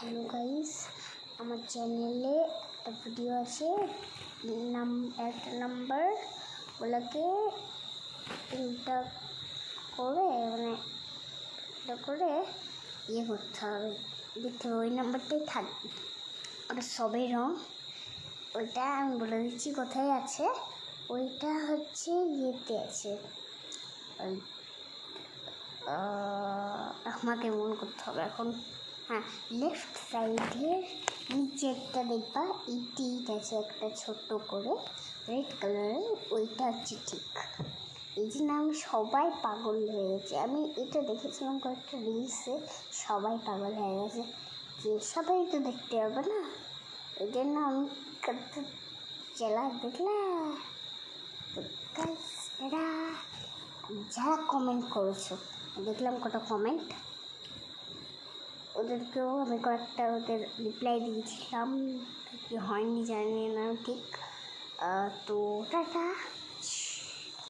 Hello guys, আমার চ্যানেলে একটা ভিডিও আছে। একটা নাম্বার ওগুলোকে তিনটা করে করতে হবে, দিতে হবে। ওই নাম্বারটাই থাকবে। ওটা সবই রং। ওইটা আমি বলে দিচ্ছি কোথায় আছে। ওইটা হচ্ছে ইয়েতে আছে। আমাকে মনে করতে হবে এখন। হ্যাঁ, লেফট সাইডের নিচে একটা দেখবা ইট আছে একটা ছোট্ট করে রেড কালারের। ওইটা হচ্ছে ঠিক। এই জন্য আমি সবাই পাগল হয়ে গেছে। আমি এটা দেখেছিলাম কয়েকটা রিলসে, সবাই পাগল হয়ে গেছে যে সবাই তো দেখতে হবে না। এই জন্য আমি কত চেলা দেখলাম। তো এরা যারা কমেন্ট করেছো, দেখলাম কটা কমেন্ট, ওদেরকেও আমি কয়েকটা ওদের রিপ্লাই দিয়েছিলাম। কি হয়নি জানি না ঠিক। তো টাটা।